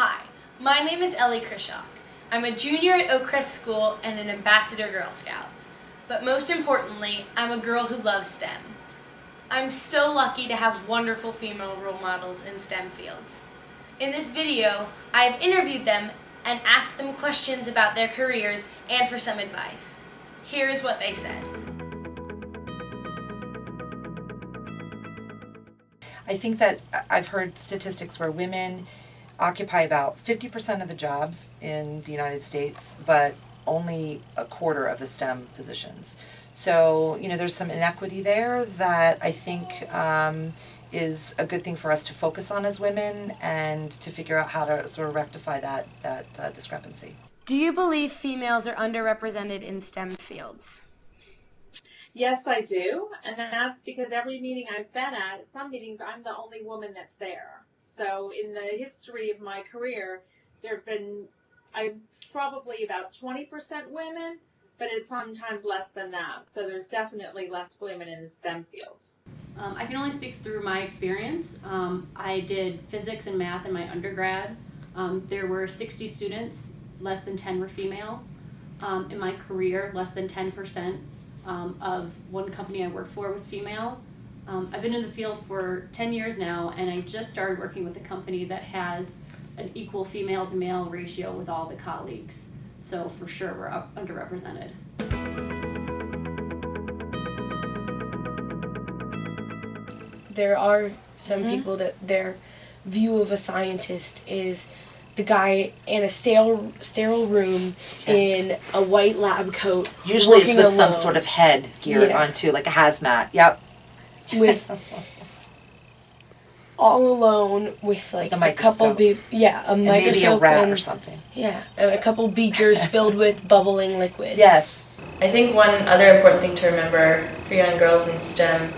Hi, my name is Eli Crishock. I'm a junior at Oakcrest School and an ambassador Girl Scout. But most importantly, I'm a girl who loves STEM. I'm so lucky to have wonderful female role models in STEM fields. In this video, I have interviewed them and asked them questions about their careers and for some advice. Here is what they said. I think that I've heard statistics where women occupy about 50% of the jobs in the United States, but only a quarter of the STEM positions. So, there's some inequity there that I think is a good thing for us to focus on as women and to figure out how to sort of rectify that discrepancy. Do you believe females are underrepresented in STEM fields? Yes, I do, and that's because every meeting I've been at some meetings, I'm the only woman that's there. So in the history of my career, I'm probably about 20% women, but it's sometimes less than that. So there's definitely less women in the STEM fields. I can only speak through my experience. I did physics and math in my undergrad. There were 60 students, less than 10 were female. In my career, less than 10% of one company I worked for was female. I've been in the field for 10 years now, and I just started working with a company that has an equal female to male ratio with all the colleagues. So for sure we're underrepresented. There are some people that their view of a scientist is the guy in a sterile room in a white lab coat. Usually it's with alone. some sort of head gear onto, like a hazmat. Yep. With all alone with like a couple a microscope maybe a rat or something. Yeah, and a couple beakers filled with bubbling liquid. Yes. I think one other important thing to remember for young girls in STEM,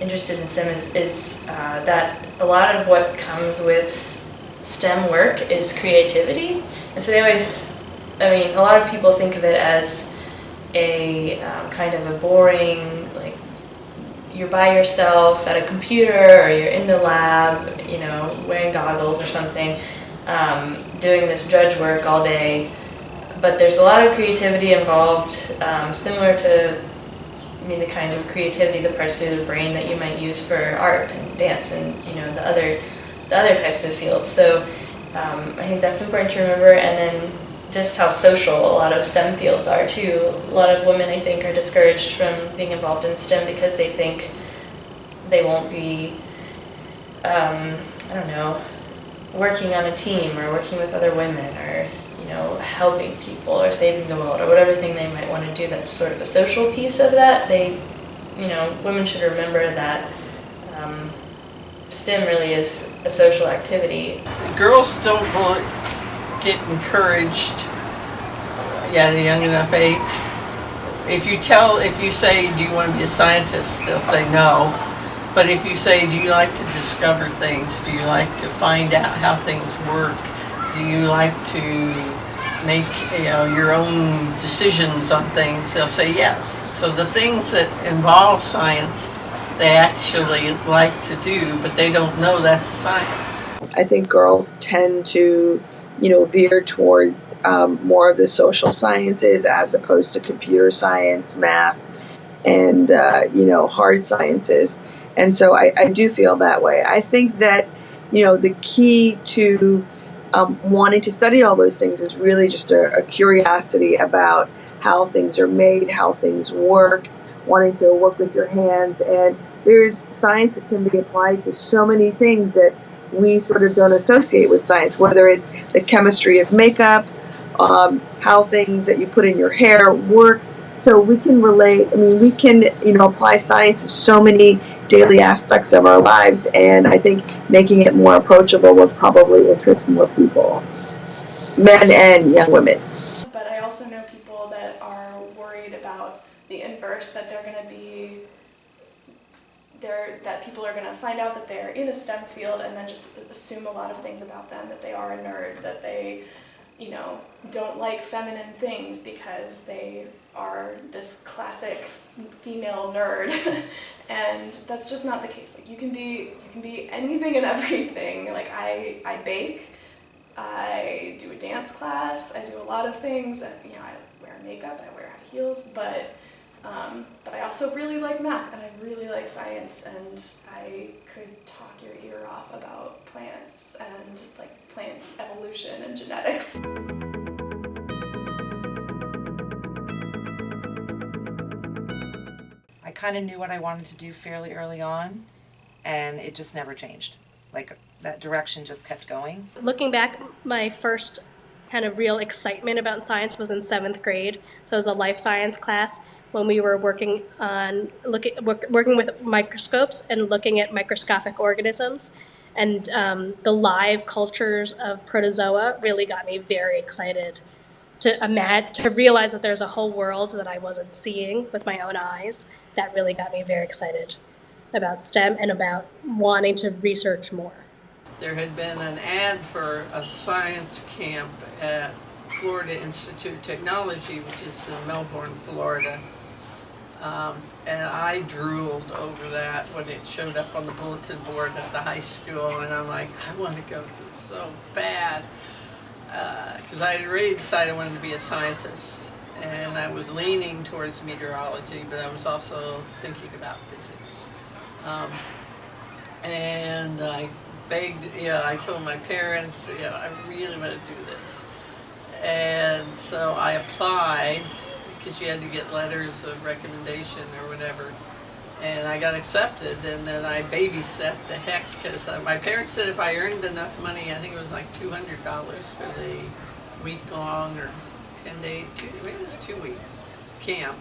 interested in STEM, is that a lot of what comes with STEM work is creativity. And so a lot of people think of it as a kind of a boring, like, you're by yourself at a computer or you're in the lab, wearing goggles or something, doing this drudge work all day. But there's a lot of creativity involved, similar to the kinds of creativity, the parts of the brain that you might use for art and dance and the other types of fields. So I think that's important to remember, and then just how social a lot of STEM fields are too. A lot of women, I think, are discouraged from being involved in STEM because they think they won't be, working on a team or working with other women or helping people or saving the world or whatever thing they might want to do that's sort of a social piece of that. Women should remember that STEM really is a social activity. Girls don't get encouraged at a young enough age. If you say, do you want to be a scientist, they'll say no. But if you say, do you like to discover things? Do you like to find out how things work? Do you like to make your own decisions on things? They'll say yes. So the things that involve science, they actually like to do, but they don't know that's science. I think girls tend to, veer towards more of the social sciences as opposed to computer science, math, and, hard sciences. And so I do feel that way. I think that, the key to wanting to study all those things is really just a curiosity about how things are made, how things work, wanting to work with your hands. And there's science that can be applied to so many things that we sort of don't associate with science, whether it's the chemistry of makeup, how things that you put in your hair work. So we can relate, we can, apply science to so many daily aspects of our lives, and I think making it more approachable will probably interest more people, men and young women. But I also know people that are worried about the inverse, that that people are going to find out that they're in a STEM field and then just assume a lot of things about them, that they are a nerd, that they, don't like feminine things because they are this classic female nerd. And that's just not the case. Like, you can be anything and everything. Like, I bake, do dance class, I do a lot of things, and I wear makeup, I wear high heels, but I also really like math and I really like science, and I could talk your ear off about plants and like plant evolution and genetics. I kind of knew what I wanted to do fairly early on, and it just never changed. Like, that direction just kept going. Looking back, my first kind of real excitement about science was in 7th grade. So it was a life science class when we were working with microscopes and looking at microscopic organisms. And the live cultures of protozoa really got me very excited to realize that there's a whole world that I wasn't seeing with my own eyes. That really got me very excited about STEM and about wanting to research more. There had been an ad for a science camp at Florida Institute of Technology, which is in Melbourne, Florida. And I drooled over that when it showed up on the bulletin board at the high school, and I'm like, I want to go to this so bad. Because I had already decided I wanted to be a scientist, and I was leaning towards meteorology, but I was also thinking about physics. And I begged, I told my parents, I really want to do this. And so I applied, because you had to get letters of recommendation or whatever. And I got accepted, and then I babysat the heck, because my parents said if I earned enough money, I think it was like $200 for the week-long or 10-day, maybe it was 2 weeks, camp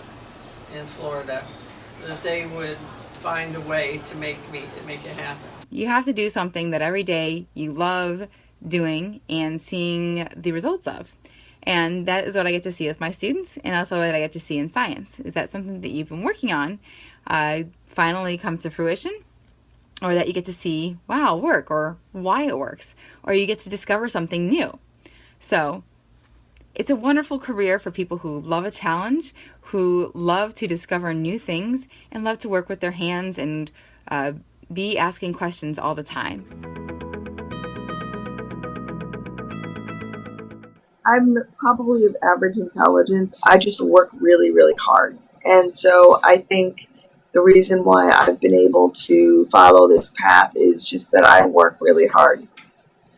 in Florida, that they would find a way to make it happen. You have to do something that every day you love doing and seeing the results of. And that is what I get to see with my students, and also what I get to see in science, is that something that you've been working on finally comes to fruition, or that you get to see, wow, work, or why it works, or you get to discover something new. So it's a wonderful career for people who love a challenge, who love to discover new things, and love to work with their hands and be asking questions all the time. I'm probably of average intelligence. I just work really, really hard. And so I think the reason why I've been able to follow this path is just that I work really hard.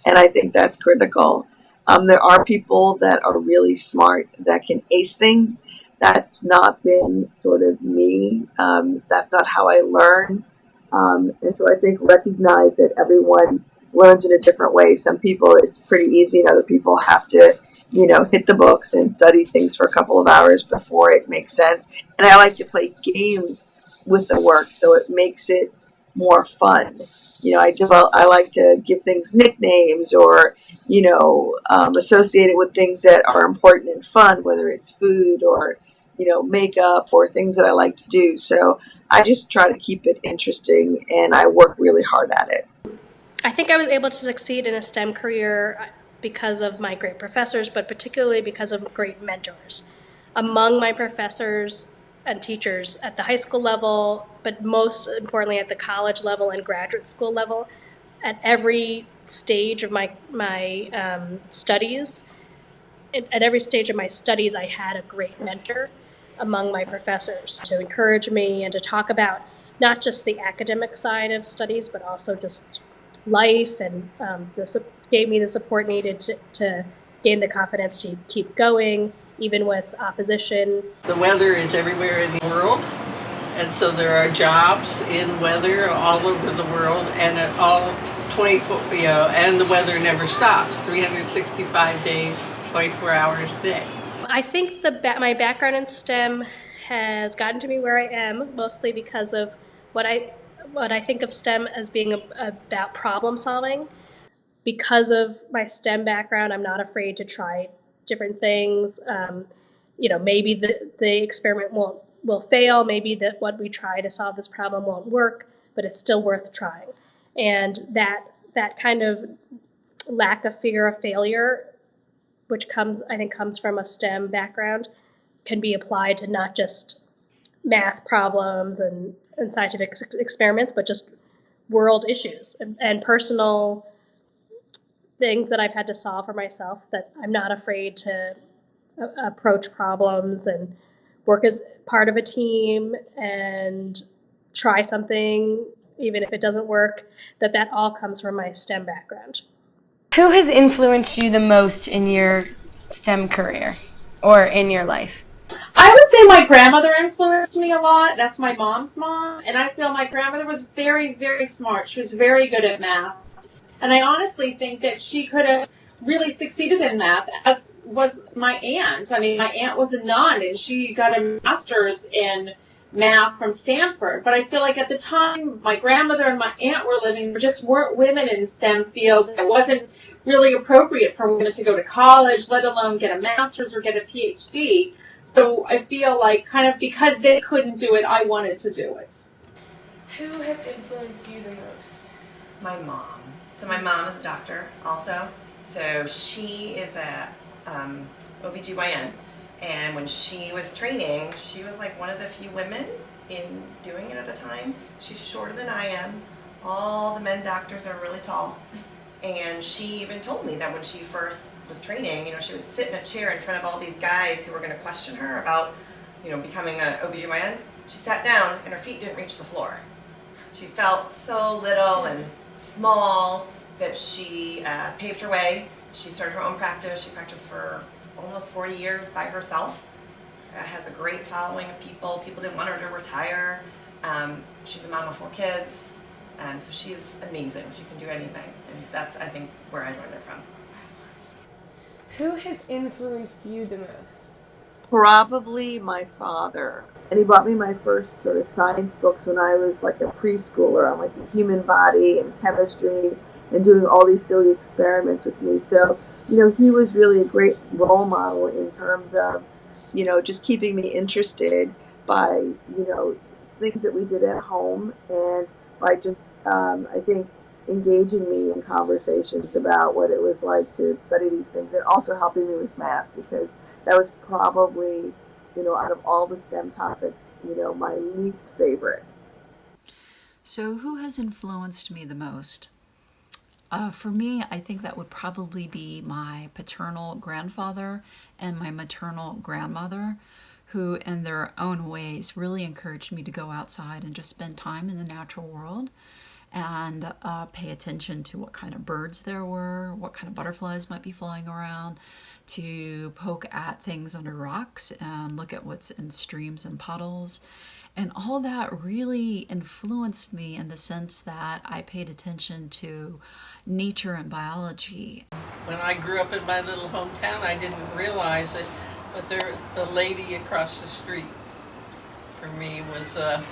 And I think that's critical. There are people that are really smart that can ace things. That's not been sort of me. That's not how I learn. And so I think recognize that everyone learns in a different way. Some people it's pretty easy, and other people have to, hit the books and study things for a couple of hours before it makes sense. And I like to play games with the work, so it makes it more fun. I like to give things nicknames or, associate it with things that are important and fun, whether it's food or, makeup or things that I like to do. So I just try to keep it interesting, and I work really hard at it. I think I was able to succeed in a STEM career because of my great professors, but particularly because of great mentors. Among my professors and teachers at the high school level, but most importantly at the college level and graduate school level, at every stage of my studies, I had a great mentor among my professors to encourage me and to talk about not just the academic side of studies, but also just life, and gave me the support needed to gain the confidence to keep going, even with opposition. The weather is everywhere in the world, and so there are jobs in weather all over the world, and at all 24, and the weather never stops, 365 days, 24 hours a day. I think my background in STEM has gotten to me where I am, mostly because of what I think of STEM as being about problem solving. Because of my STEM background, I'm not afraid to try different things. Maybe the experiment will fail. Maybe that what we try to solve this problem won't work, but it's still worth trying. And that kind of lack of fear of failure, which comes from a STEM background, can be applied to not just math problems and scientific experiments, but just world issues and personal things that I've had to solve for myself, that I'm not afraid to approach problems and work as part of a team and try something even if it doesn't work, that all comes from my STEM background. Who has influenced you the most in your STEM career or in your life? I would say my grandmother influenced me a lot. That's my mom's mom. And I feel my grandmother was very, very smart. She was very good at math. And I honestly think that she could have really succeeded in math, as was my aunt. I mean, my aunt was a nun, and she got a master's in math from Stanford. But I feel like at the time, my grandmother and my aunt were living, there just weren't women in STEM fields. It wasn't really appropriate for women to go to college, let alone get a master's or get a PhD. So I feel like kind of because they couldn't do it, I wanted to do it. Who has influenced you the most? My mom. So my mom is a doctor also. So she is a OBGYN. And when she was training, she was like one of the few women in doing it at the time. She's shorter than I am. All the men doctors are really tall. And she even told me that when she first was training, she would sit in a chair in front of all these guys who were going to question her about, becoming an OBGYN. She sat down and her feet didn't reach the floor. She felt so little and small that she paved her way. She started her own practice. She practiced for almost 40 years by herself. Has a great following of people. People didn't want her to retire. She's a mom of 4 kids. So she's amazing. She can do anything. And that's, I think, where I learned it from. Who has influenced you the most? Probably my father. And he bought me my first sort of science books when I was like a preschooler on like the human body and chemistry and doing all these silly experiments with me. So, he was really a great role model in terms of, just keeping me interested by, things that we did at home and by just, I think, engaging me in conversations about what it was like to study these things and also helping me with math, because that was probably, out of all the STEM topics, my least favorite. So who has influenced me the most? For me, I think that would probably be my paternal grandfather and my maternal grandmother, who in their own ways really encouraged me to go outside and just spend time in the natural world and pay attention to what kind of birds there were, what kind of butterflies might be flying around, to poke at things under rocks and look at what's in streams and puddles. And all that really influenced me in the sense that I paid attention to nature and biology. When I grew up in my little hometown, I didn't realize it, but the lady across the street for me was a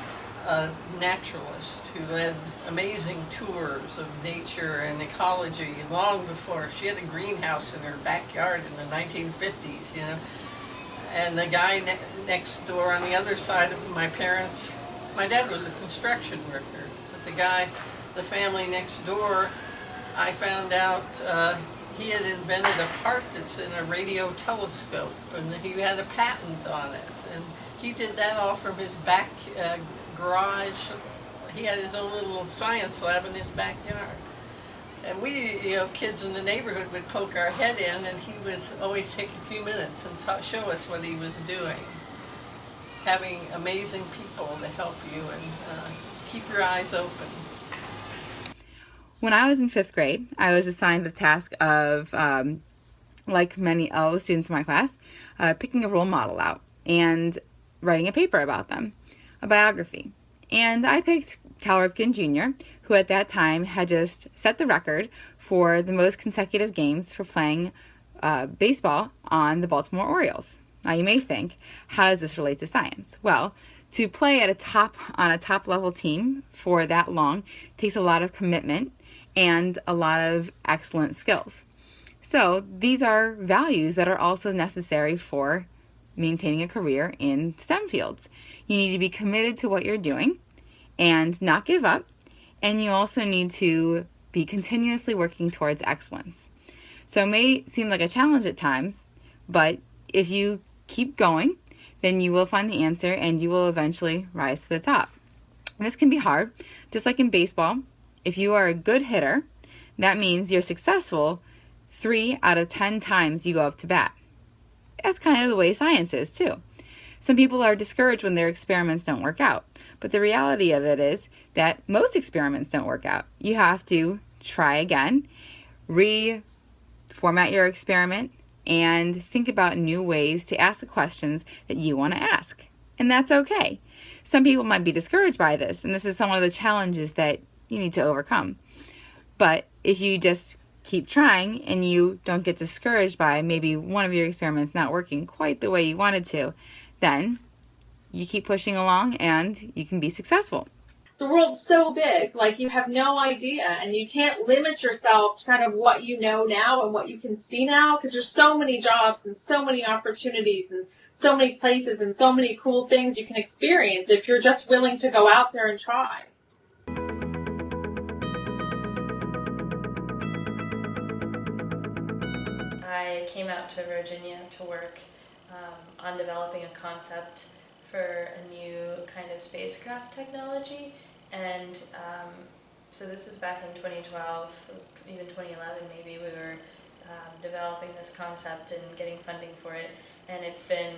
naturalist who led amazing tours of nature and ecology long before. She had a greenhouse in her backyard in the 1950s, And the guy next door on the other side of my parents, my dad was a construction worker, but the family next door, I found out he had invented a part that's in a radio telescope, and he had a patent on it. And he did that all from his back garage. He had his own little science lab in his backyard. And we, kids in the neighborhood would poke our head in, and he would always take a few minutes and show us what he was doing. Having amazing people to help you and keep your eyes open. When I was in 5th grade, I was assigned the task of, like many all the students in my class, picking a role model out and writing a paper about them, a biography. And I picked Cal Ripken Jr., who at that time had just set the record for the most consecutive games for playing baseball on the Baltimore Orioles. Now you may think, how does this relate to science? Well, to play on a top level team for that long takes a lot of commitment and a lot of excellent skills. So these are values that are also necessary for maintaining a career in STEM fields. You need to be committed to what you're doing and not give up, and you also need to be continuously working towards excellence. So it may seem like a challenge at times, but if you keep going, then you will find the answer and you will eventually rise to the top. And this can be hard, just like in baseball. If you are a good hitter, that means you're successful 3 out of 10 times you go up to bat. That's kind of the way science is too. Some people are discouraged when their experiments don't work out, but the reality of it is that most experiments don't work out. You have to try again, reformat your experiment, and think about new ways to ask the questions that you want to ask. And that's okay. Some people might be discouraged by this, and this is some of the challenges that you need to overcome. But if you just keep trying and you don't get discouraged by maybe one of your experiments not working quite the way you wanted to, then you keep pushing along and you can be successful. The world's so big, like you have no idea, and you can't limit yourself to kind of what you know now and what you can see now, because there's so many jobs and so many opportunities and so many places and so many cool things you can experience if you're just willing to go out there and try. I came out to Virginia to work on developing a concept for a new kind of spacecraft technology, and so this is back in 2012, even 2011 maybe. We were developing this concept and getting funding for it, and it's been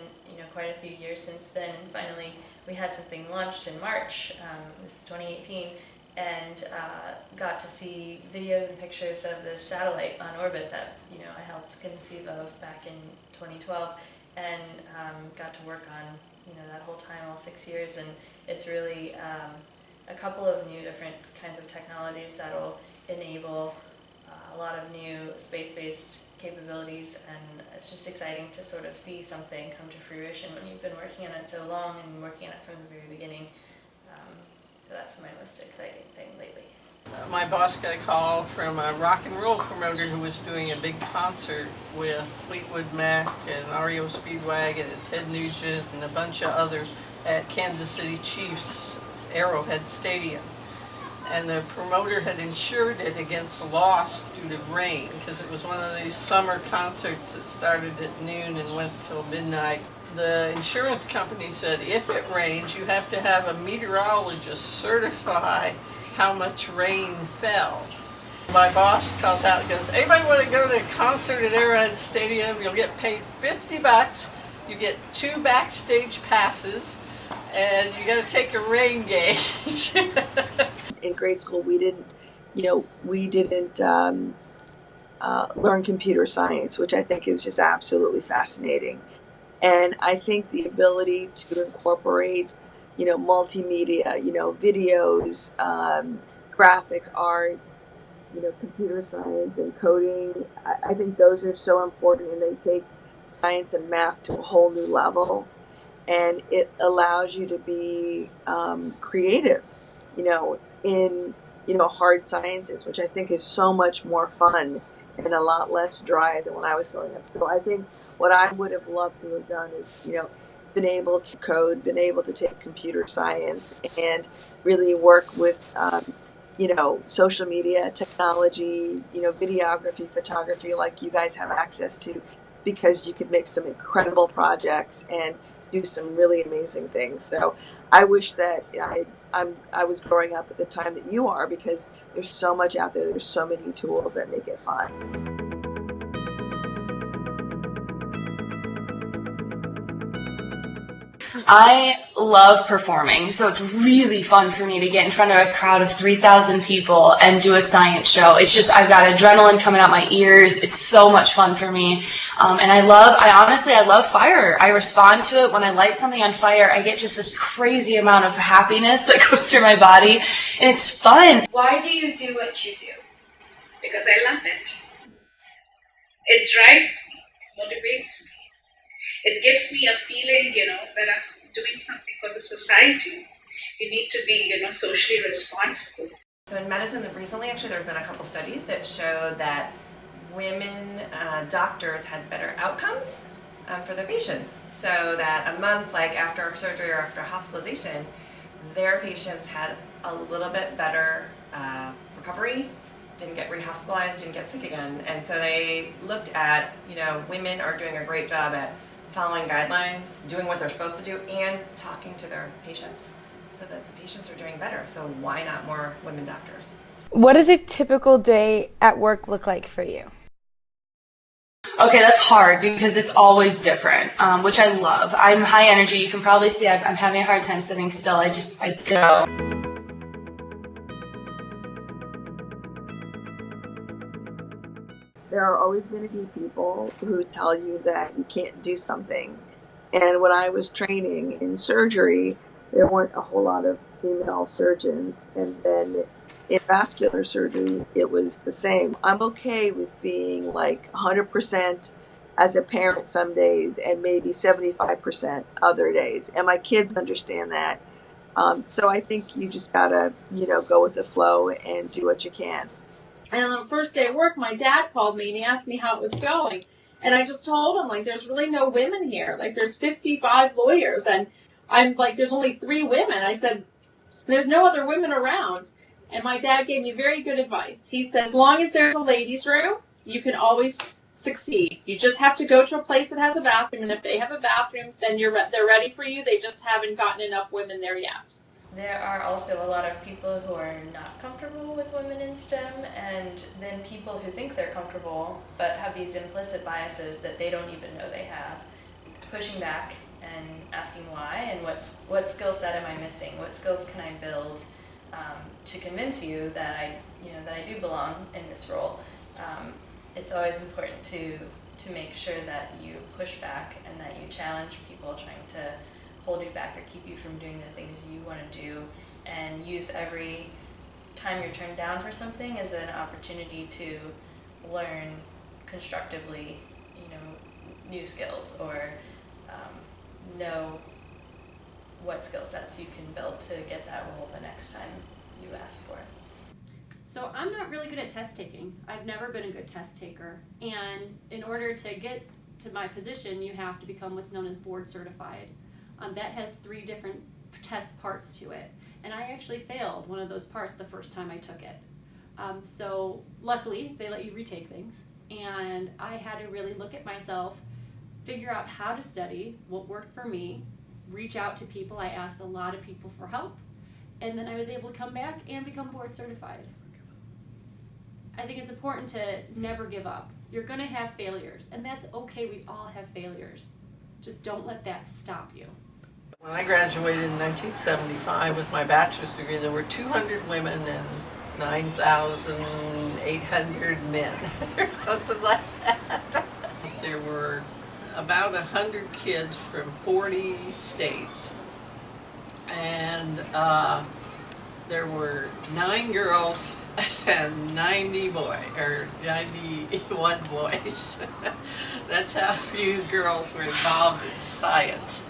quite a few years since then, and finally we had something launched in March, this is 2018, and got to see videos and pictures of this satellite on orbit that I helped conceive of back in 2012, and got to work on that whole time, all 6 years, and it's really a couple of new different kinds of technologies that'll enable a lot of new space-based capabilities, and it's just exciting to sort of see something come to fruition when you've been working on it so long and working on it from the very beginning. So that's my most exciting thing lately. My boss got a call from a rock and roll promoter who was doing a big concert with Fleetwood Mac and REO Speedwagon and Ted Nugent and a bunch of others at Kansas City Chiefs Arrowhead Stadium. And the promoter had insured it against loss due to rain, because it was one of these summer concerts that started at noon and went till midnight. The insurance company said if it rains, you have to have a meteorologist certify how much rain fell. My boss calls out and goes, anybody want to go to a concert at Arrowhead Stadium? You'll get paid $50. You get 2 backstage passes, and you got to take a rain gauge. In grade school, we didn't learn computer science, which I think is just absolutely fascinating. And I think the ability to incorporate, multimedia, videos, graphic arts, computer science and coding, I think those are so important, and they take science and math to a whole new level. And it allows you to be creative, in, hard sciences, which I think is so much more fun and a lot less dry than when I was growing up. So I think what I would have loved to have done is, been able to code, been able to take computer science and really work with, social media, technology, videography, photography, like you guys have access to, because you could make some incredible projects and do some really amazing things. So I wish that I was growing up at the time that you are, because there's so much out there. There's so many tools that make it fun. I love performing, so it's really fun for me to get in front of a crowd of 3,000 people and do a science show. It's just, I've got adrenaline coming out my ears. It's so much fun for me. And I love fire. I respond to it. When I light something on fire, I get just this crazy amount of happiness that goes through my body, and it's fun. Why do you do what you do? Because I love it. It drives me, it motivates me. It gives me a feeling, that I'm doing something for the society. You need to be, socially responsible. So in medicine, recently actually there have been a couple studies that showed that women doctors had better outcomes for their patients. So that a month after surgery or after hospitalization, their patients had a little bit better recovery, didn't get rehospitalized, didn't get sick again. And so they looked at, women are doing a great job at following guidelines, doing what they're supposed to do, and talking to their patients so that the patients are doing better. So why not more women doctors? What does a typical day at work look like for you? Okay, that's hard because it's always different, which I love. I'm high energy. You can probably see I'm having a hard time sitting still. I go. There are always going to be people who tell you that you can't do something. And when I was training in surgery, there weren't a whole lot of female surgeons. And then in vascular surgery, it was the same. I'm okay with being like 100% as a parent some days and maybe 75% other days. And my kids understand that. So I think you just gotta, go with the flow and do what you can. And on the first day of work, my dad called me and he asked me how it was going. And I just told him, like, there's really no women here. Like, there's 55 lawyers, and I'm like, there's only 3 women. I said, there's no other women around. And my dad gave me very good advice. He said, as long as there's a ladies' room, you can always succeed. You just have to go to a place that has a bathroom, and if they have a bathroom, then they're ready for you. They just haven't gotten enough women there yet. There are also a lot of people who are not comfortable with women in STEM, and then people who think they're comfortable but have these implicit biases that they don't even know they have, pushing back and asking why and what skill set am I missing, what skills can I build to convince you that I do belong in this role. It's always important to make sure that you push back and that you challenge people trying to hold you back or keep you from doing the things you want to do, and use every time you're turned down for something as an opportunity to learn constructively, new skills, or know what skill sets you can build to get that role the next time you ask for it. So I'm not really good at test taking. I've never been a good test taker, and in order to get to my position, you have to become what's known as board certified. That has 3 different test parts to it, and I actually failed one of those parts the first time I took it. So luckily, they let you retake things, and I had to really look at myself, figure out how to study, what worked for me, reach out to people. I asked a lot of people for help, and then I was able to come back and become board certified. I think it's important to never give up. You're going to have failures, and that's okay. We all have failures. Just don't let that stop you. When I graduated in 1975 with my bachelor's degree, there were 200 women and 9,800 men, or something like that. There were about 100 kids from 40 states, and there were 9 girls and 91 boys. That's how few girls were involved in science.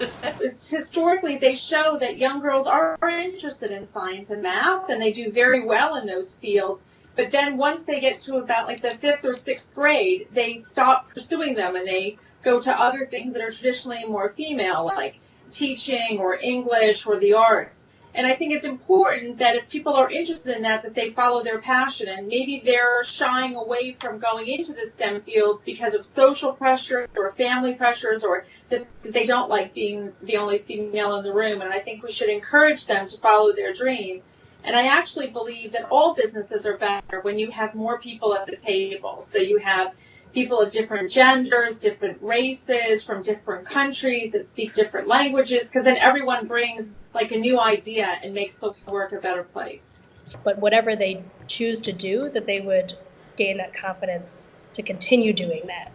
Historically, they show that young girls are interested in science and math, and they do very well in those fields. But then once they get to about like the 5th or 6th grade, they stop pursuing them, and they go to other things that are traditionally more female, like teaching or English or the arts. And I think it's important that if people are interested in that they follow their passion. And maybe they're shying away from going into the STEM fields because of social pressures or family pressures, or that they don't like being the only female in the room. And I think we should encourage them to follow their dream. And I actually believe that all businesses are better when you have more people at the table. So you have people of different genders, different races, from different countries that speak different languages, because then everyone brings like a new idea and makes the work a better place. But whatever they choose to do, that they would gain that confidence to continue doing that.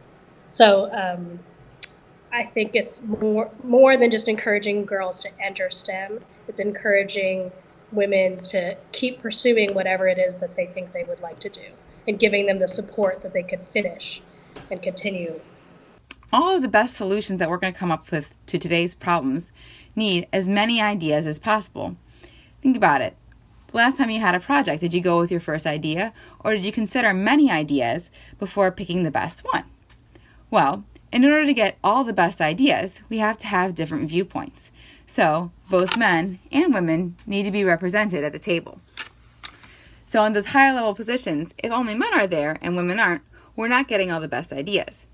So I think it's more than just encouraging girls to enter STEM. It's encouraging women to keep pursuing whatever it is that they think they would like to do, and giving them the support that they could finish and continue. All of the best solutions that we're going to come up with to today's problems need as many ideas as possible. Think about it. The last time you had a project, did you go with your first idea, or did you consider many ideas before picking the best one? Well, in order to get all the best ideas, we have to have different viewpoints. So both men and women need to be represented at the table. So in those higher level positions, if only men are there and women aren't, we're not getting all the best ideas.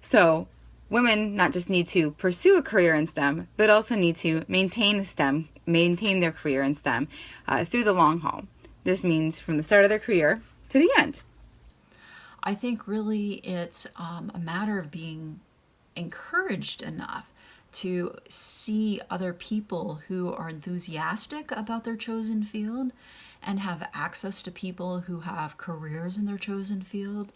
So women not just need to pursue a career in STEM, but also need to maintain their career in STEM through the long haul. This means from the start of their career to the end. I think really it's a matter of being encouraged enough to see other people who are enthusiastic about their chosen field and have access to people who have careers in their chosen field,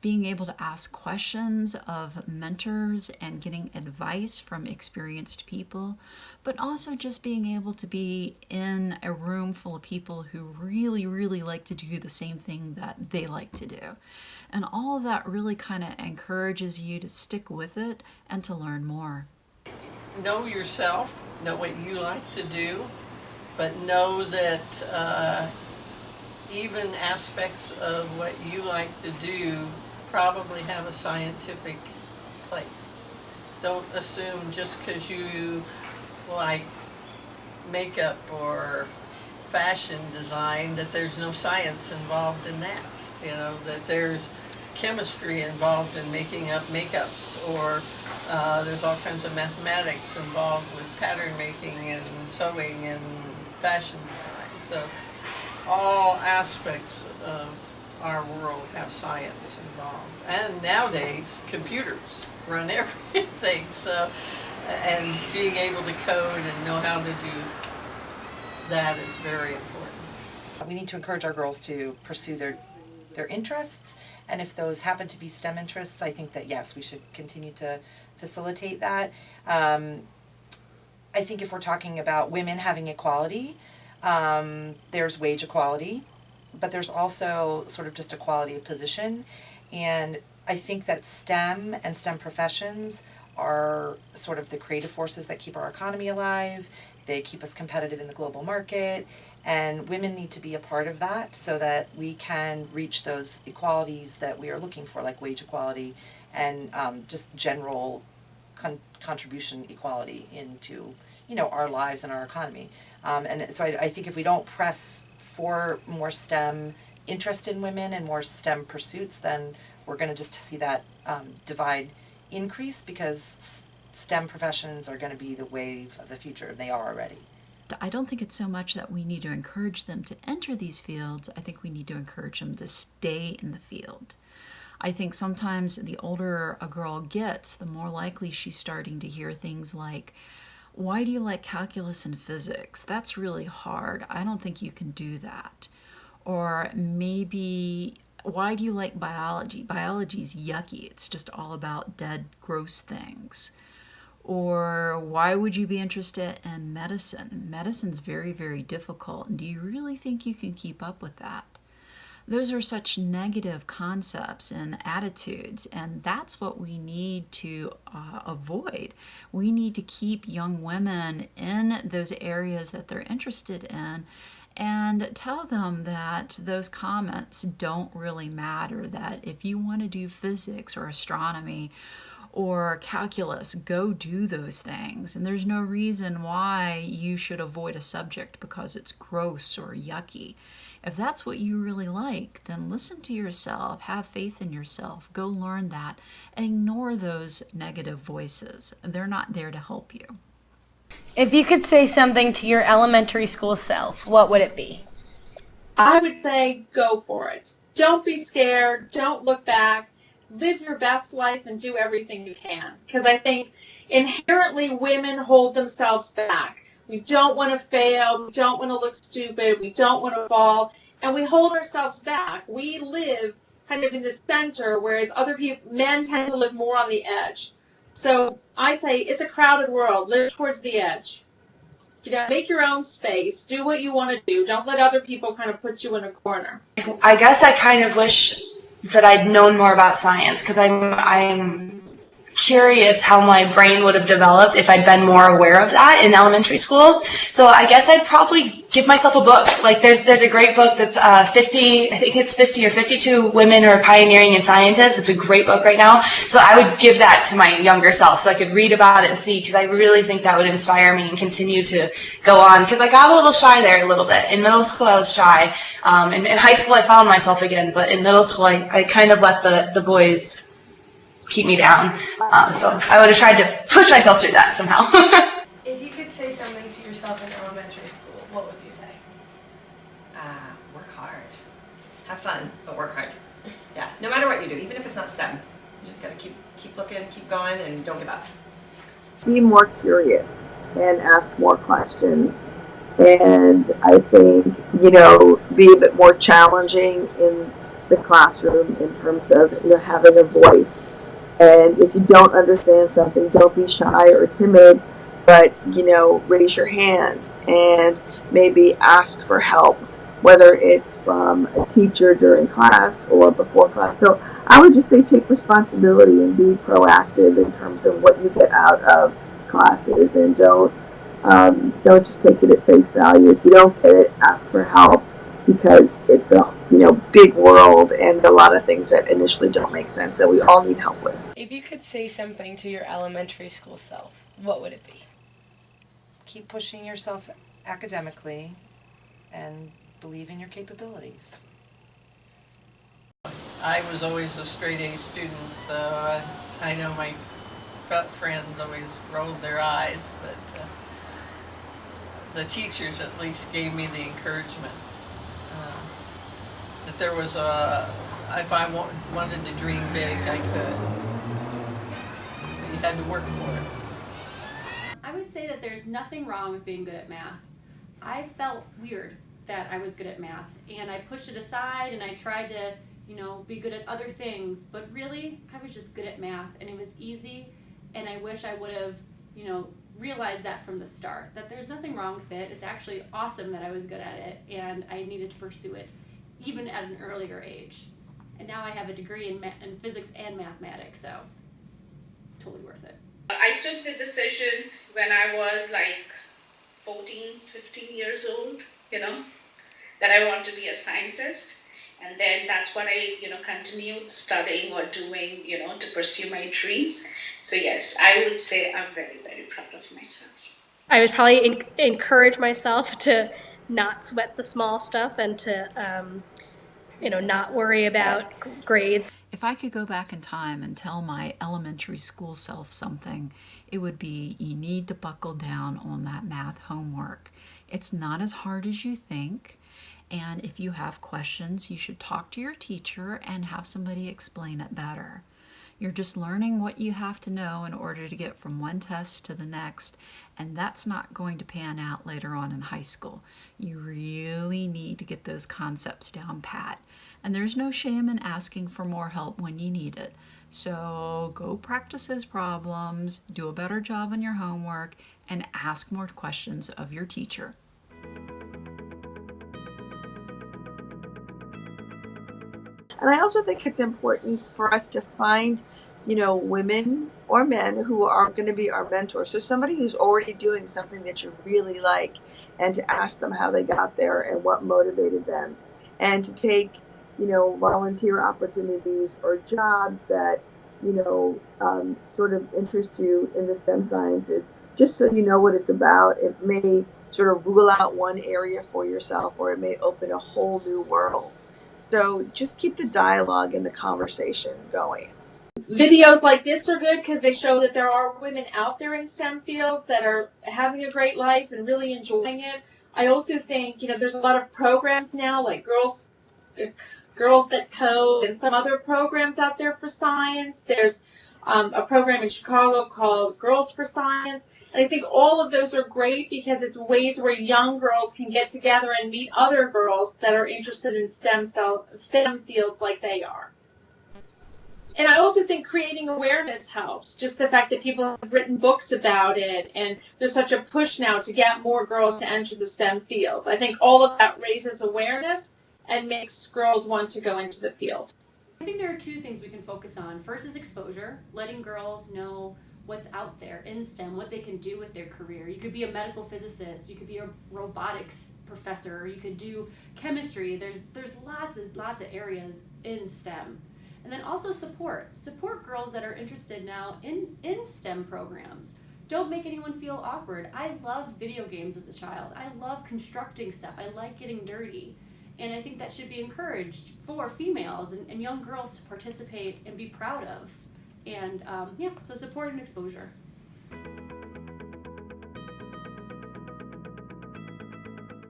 being able to ask questions of mentors and getting advice from experienced people, but also just being able to be in a room full of people who really, really like to do the same thing that they like to do. And all of that really kind of encourages you to stick with it and to learn more. Know yourself, know what you like to do, but know that even aspects of what you like to do probably have a scientific place. Don't assume just because you like makeup or fashion design that there's no science involved in that. You know, that there's chemistry involved in making up makeups, or there's all kinds of mathematics involved with pattern making and sewing and fashion design. So all aspects of our world have science involved. And nowadays, computers run everything. So, and being able to code and know how to do that is very important. We need to encourage our girls to pursue their interests, and if those happen to be STEM interests, I think that yes, we should continue to facilitate that. I think if we're talking about women having equality, there's wage equality, but there's also sort of just equality of position, and I think that STEM and STEM professions are sort of the creative forces that keep our economy alive. They keep us competitive in the global market, and women need to be a part of that so that we can reach those equalities that we are looking for, like wage equality and just general contribution equality into, you know, our lives and our economy. And so I think if we don't press for more STEM interest in women and more STEM pursuits, then we're going to just see that divide increase, because STEM professions are going to be the wave of the future, and they are already. I don't think it's so much that we need to encourage them to enter these fields. I think we need to encourage them to stay in the field. I think sometimes the older a girl gets, the more likely she's starting to hear things like, why do you like calculus and physics? That's really hard. I don't think you can do that. Or maybe, why do you like biology? Biology's yucky. It's just all about dead, gross things. Or why would you be interested in medicine? Medicine's very, very difficult. And do you really think you can keep up with that? Those are such negative concepts and attitudes, and that's what we need to avoid. We need to keep young women in those areas that they're interested in and tell them that those comments don't really matter, that if you want to do physics or astronomy or calculus, go do those things. And there's no reason why you should avoid a subject because it's gross or yucky. If that's what you really like, then listen to yourself, have faith in yourself, go learn that, and ignore those negative voices. They're not there to help you. If you could say something to your elementary school self, what would it be? I would say go for it. Don't be scared. Don't look back. Live your best life and do everything you can. Because I think inherently women hold themselves back. We don't want to fail. We don't want to look stupid. We don't want to fall. And we hold ourselves back. We live kind of in the center, whereas other people, men tend to live more on the edge. So I say it's a crowded world. Live towards the edge. You know, make your own space. Do what you want to do. Don't let other people kind of put you in a corner. I guess I kind of wish that I'd known more about science, because I'm curious how my brain would have developed if I'd been more aware of that in elementary school. So I guess I'd probably give myself a book. Like there's a great book that's 50 or 52 women who are pioneering and scientists. It's a great book right now. So I would give that to my younger self so I could read about it and see, because I really think that would inspire me and continue to go on. Because I got a little shy there a little bit. In middle school I was shy. In high school I found myself again, but in middle school I kind of let the boys keep me down. So I would have tried to push myself through that somehow. If you could say something to yourself in elementary school, what would you say? Work hard. Have fun, but work hard. Yeah, no matter what you do, even if it's not STEM, you just gotta keep looking, keep going, and don't give up. Be more curious and ask more questions. And I think, be a bit more challenging in the classroom in terms of, having a voice. And if you don't understand something, don't be shy or timid, but, raise your hand and maybe ask for help, whether it's from a teacher during class or before class. So I would just say take responsibility and be proactive in terms of what you get out of classes, and don't just take it at face value. If you don't get it, ask for help, because it's a big world and a lot of things that initially don't make sense that we all need help with. If you could say something to your elementary school self, what would it be? Keep pushing yourself academically and believe in your capabilities. I was always a straight A student, so I know my friends always rolled their eyes, but the teachers at least gave me the encouragement that there was if I wanted to dream big, I could. But you had to work for it. I would say that there's nothing wrong with being good at math. I felt weird that I was good at math, and I pushed it aside and I tried to, be good at other things, but really I was just good at math and it was easy, and I wish I would have, realized that from the start, that there's nothing wrong with it. It's actually awesome that I was good at it, and I needed to pursue it even at an earlier age. And now I have a degree in physics and mathematics, so totally worth it. I took the decision when I was like 14, 15 years old, that I want to be a scientist. And then that's what I, continued studying or doing, to pursue my dreams. So yes, I would say I'm very, very proud of myself. I would probably encourage myself to not sweat the small stuff and to, not worry about grades. If I could go back in time and tell my elementary school self something, it would be, you need to buckle down on that math homework. It's not as hard as you think. And if you have questions, you should talk to your teacher and have somebody explain it better. You're just learning what you have to know in order to get from one test to the next, and that's not going to pan out later on in high school. You really need to get those concepts down pat. And there's no shame in asking for more help when you need it. So go practice those problems, do a better job on your homework, and ask more questions of your teacher. And I also think it's important for us to find, women or men who are going to be our mentors. So somebody who's already doing something that you really like, and to ask them how they got there and what motivated them. And to take, volunteer opportunities or jobs that, sort of interest you in the STEM sciences, just so you know what it's about. It may sort of rule out one area for yourself, or it may open a whole new world. So just keep the dialogue and the conversation going. Videos like this are good because they show that there are women out there in STEM fields that are having a great life and really enjoying it. I also think, there's a lot of programs now, like Girls That Code, and some other programs out there for science. There's a program in Chicago called Girls for Science. And I think all of those are great because it's ways where young girls can get together and meet other girls that are interested in STEM fields like they are. And I also think creating awareness helps. Just the fact that people have written books about it, and there's such a push now to get more girls to enter the STEM fields. I think all of that raises awareness and makes girls want to go into the field. I think there are two things we can focus on. First is exposure, letting girls know what's out there in STEM, what they can do with their career. You could be a medical physicist, you could be a robotics professor, you could do chemistry. There's lots of areas in STEM. And then also support girls that are interested now in STEM programs. Don't make anyone feel awkward. I loved video games as a child. I love constructing stuff. I like getting dirty. And I think that should be encouraged for females and young girls to participate and be proud of. And so support and exposure.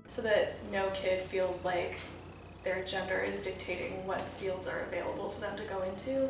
So that no kid feels like their gender is dictating what fields are available to them to go into.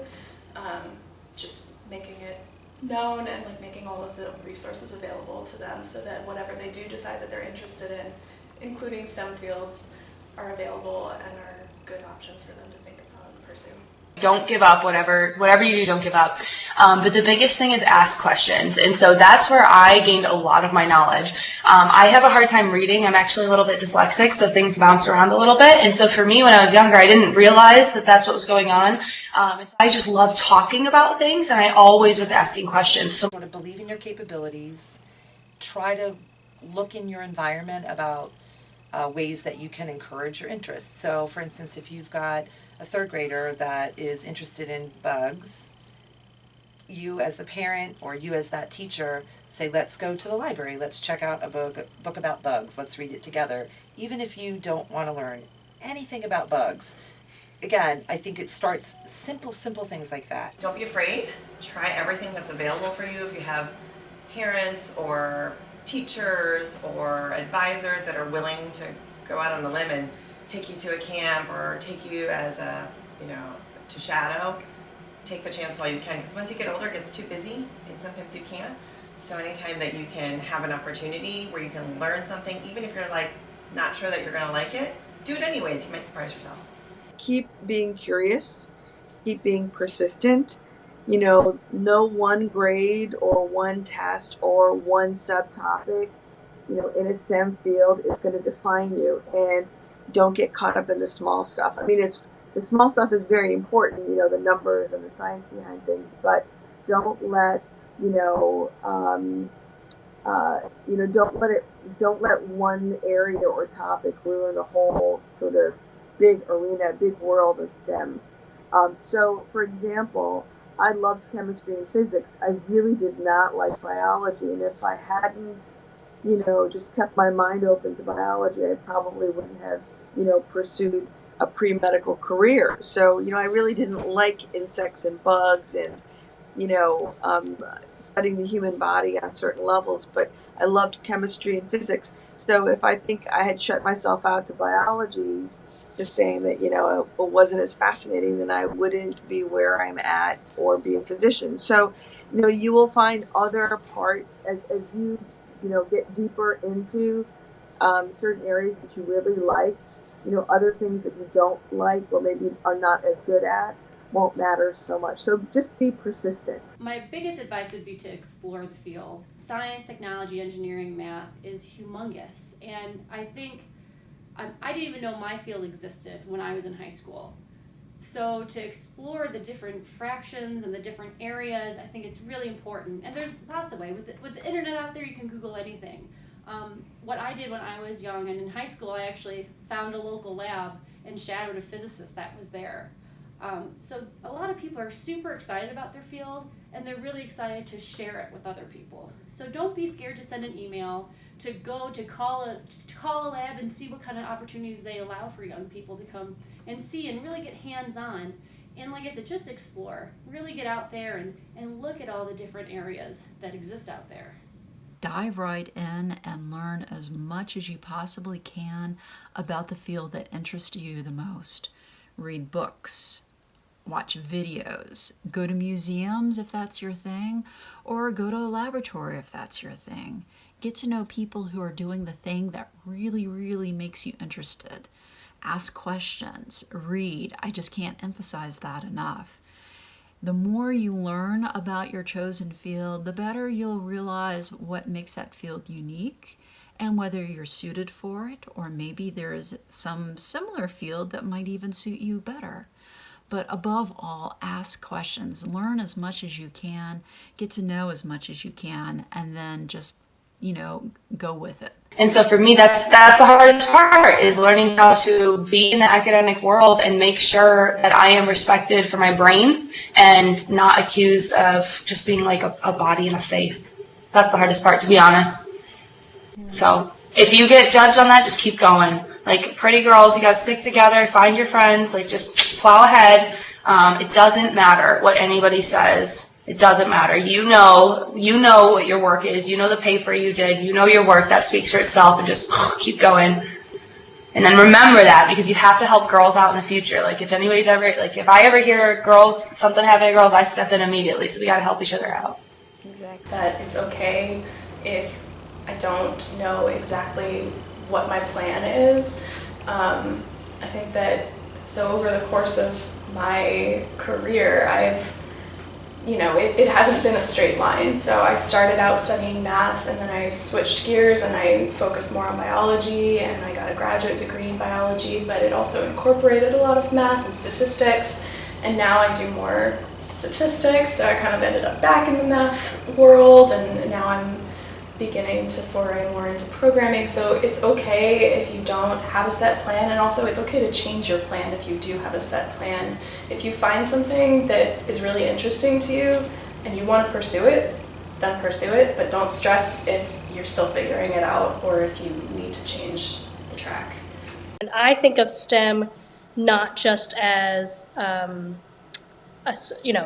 Just making it known and like making all of the resources available to them so that whatever they do decide that they're interested in, including STEM fields, are available and are good options for them to think about and pursue. Don't give up, whatever you do, don't give up. But the biggest thing is ask questions. And so that's where I gained a lot of my knowledge. I have a hard time reading. I'm actually a little bit dyslexic, so things bounce around a little bit. And so for me, when I was younger, I didn't realize that that's what was going on. And so I just loved talking about things, and I always was asking questions. So You want to believe in your capabilities, try to look in your environment about ways that you can encourage your interests. So for instance, if you've got a third grader that is interested in bugs, you as the parent or you as that teacher say, let's go to the library, let's check out a book about bugs, let's read it together. Even if you don't want to learn anything about bugs, again, I think it starts simple things like that. Don't be afraid. Try everything that's available for you. If you have parents or teachers or advisors that are willing to go out on the limb and take you to a camp or take you as a, to shadow, take the chance while you can, because once you get older it gets too busy and sometimes you can't. So anytime that you can have an opportunity where you can learn something, even if you're like not sure that you're going to like it, do it anyways. You might surprise yourself. Keep being curious, keep being persistent. No one grade or one test or one subtopic, in a STEM field is going to define you. And don't get caught up in the small stuff. I mean, the small stuff is very important, the numbers and the science behind things, but don't let, don't let one area or topic ruin the whole sort of big arena, big world of STEM. So, for example, I loved chemistry and physics. I really did not like biology, and if I hadn't, just kept my mind open to biology, I probably wouldn't have, pursued a pre-medical career. So, I really didn't like insects and bugs and, studying the human body on certain levels, but I loved chemistry and physics. So if I think I had shut myself out to biology, just saying that, it wasn't as fascinating, then I wouldn't be where I'm at or be a physician. So, you will find other parts as you, get deeper into certain areas that you really like, other things that you don't like or maybe are not as good at won't matter so much. So just be persistent. My biggest advice would be to explore the field. Science, technology, engineering, math is humongous. And I think I didn't even know my field existed when I was in high school. So to explore the different fractions and the different areas, I think it's really important. And there's lots of ways. With the internet out there, you can Google anything. What I did when I was young and in high school, I actually found a local lab and shadowed a physicist that was there. So a lot of people are super excited about their field, and they're really excited to share it with other people. So don't be scared to send an email, to call a lab and see what kind of opportunities they allow for young people to come and see and really get hands-on. And like I said, just explore. Really get out there and look at all the different areas that exist out there. Dive right in and learn as much as you possibly can about the field that interests you the most. Read books, watch videos, go to museums if that's your thing, or go to a laboratory if that's your thing. Get to know people who are doing the thing that really, really makes you interested. Ask questions, read. I just can't emphasize that enough. The more you learn about your chosen field, the better you'll realize what makes that field unique and whether you're suited for it, or maybe there's some similar field that might even suit you better. But above all, ask questions, learn as much as you can, get to know as much as you can, and then just, go with it. And so for me, that's the hardest part, is learning how to be in the academic world and make sure that I am respected for my brain and not accused of just being like a body and a face. That's the hardest part, to be honest. So if you get judged on that, just keep going. Like pretty girls, you gotta stick together, find your friends, like just plow ahead. It doesn't matter what anybody says. It doesn't matter. You know what your work is. You know the paper you did. You know your work. That speaks for itself, and just keep going. And then remember that, because you have to help girls out in the future. Like if anybody's ever, like if I ever hear girls, something happening to girls, I step in immediately. So we got to help each other out. Exactly. That it's okay if I don't know exactly what my plan is. I think that, so over the course of my career, it hasn't been a straight line. So I started out studying math, and then I switched gears and I focused more on biology, and I got a graduate degree in biology, but it also incorporated a lot of math and statistics. And now I do more statistics, so I kind of ended up back in the math world, and now I'm beginning to foray more into programming. So it's okay if you don't have a set plan, and also it's okay to change your plan if you do have a set plan. If you find something that is really interesting to you and you want to pursue it, then pursue it, but don't stress if you're still figuring it out or if you need to change the track. And I think of STEM not just as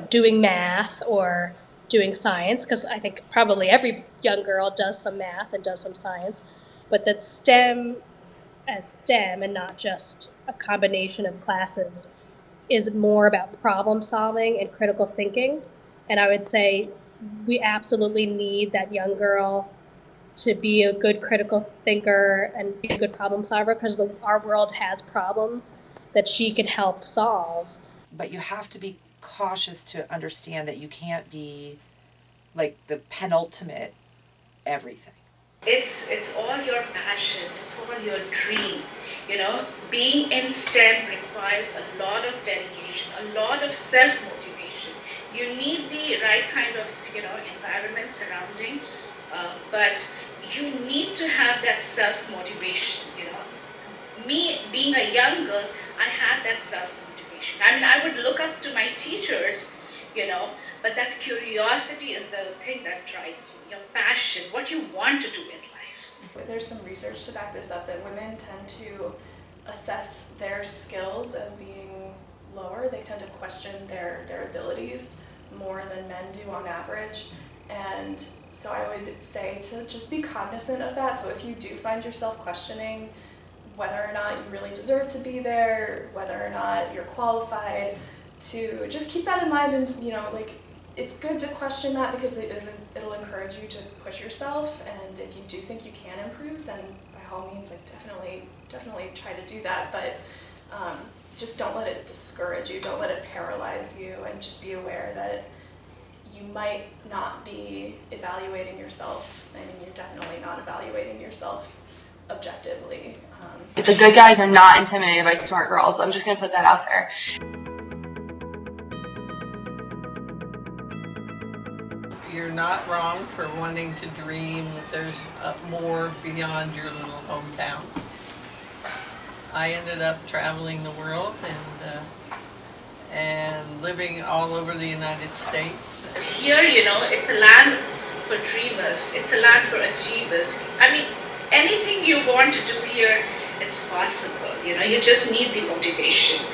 doing math or doing science, because I think probably every young girl does some math and does some science, but that STEM as STEM and not just a combination of classes is more about problem solving and critical thinking. And I would say we absolutely need that young girl to be a good critical thinker and be a good problem solver, because our world has problems that she can help solve. But you have to be cautious to understand that you can't be like the penultimate everything. It's all your passion, it's all your dream. Being in STEM requires a lot of dedication, a lot of self-motivation. You need the right kind of, environment surrounding, but you need to have that self-motivation, Me being a young girl, I had that self-motivation. I mean, I would look up to my teachers, but that curiosity is the thing that drives you, your passion, what you want to do in life. There's some research to back this up, that women tend to assess their skills as being lower. They tend to question their abilities more than men do on average. And so I would say to just be cognizant of that. So if you do find yourself questioning whether or not you really deserve to be there, whether or not you're qualified, to just keep that in mind. And it's good to question that, because it'll encourage you to push yourself. And if you do think you can improve, then by all means, definitely try to do that. But just don't let it discourage you. Don't let it paralyze you. And just be aware that you might not be evaluating yourself. I mean, you're definitely not evaluating yourself objectively. The good guys are not intimidated by smart girls. I'm just going to put that out there. You're not wrong for wanting to dream that there's more beyond your little hometown. I ended up traveling the world and living all over the United States. Here, it's a land for dreamers. It's a land for achievers. I mean, anything you want to do here, it's possible. You just need the motivation.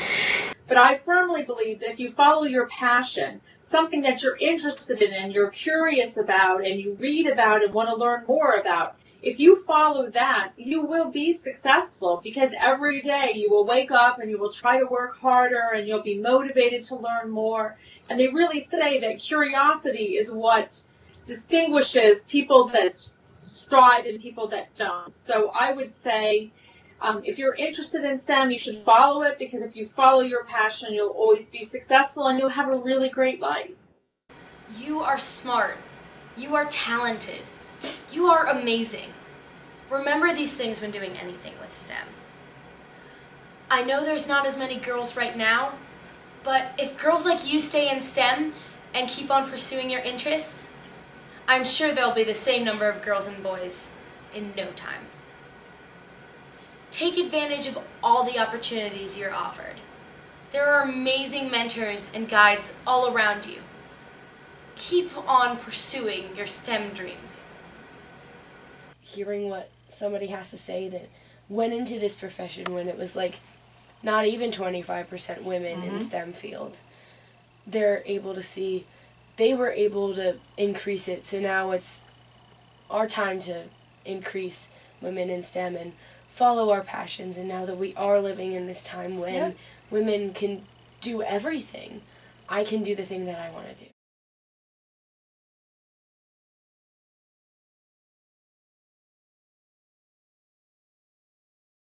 But I firmly believe that if you follow your passion, something that you're interested in and you're curious about and you read about and want to learn more about, if you follow that, you will be successful, because every day you will wake up and you will try to work harder and you'll be motivated to learn more. And they really say that curiosity is what distinguishes people that strive and people that don't. So I would say, if you're interested in STEM, you should follow it, because if you follow your passion, you'll always be successful and you'll have a really great life. You are smart. You are talented. You are amazing. Remember these things when doing anything with STEM. I know there's not as many girls right now, but if girls like you stay in STEM and keep on pursuing your interests, I'm sure there'll be the same number of girls and boys in no time. Take advantage of all the opportunities you're offered. There are amazing mentors and guides all around you. Keep on pursuing your STEM dreams. Hearing what somebody has to say that went into this profession when it was not even 25% women in the STEM field, they're able to see they were able to increase it, so now it's our time to increase women in STEM. And follow our passions, and now that we are living in this time when women can do everything, I can do the thing that I want to do.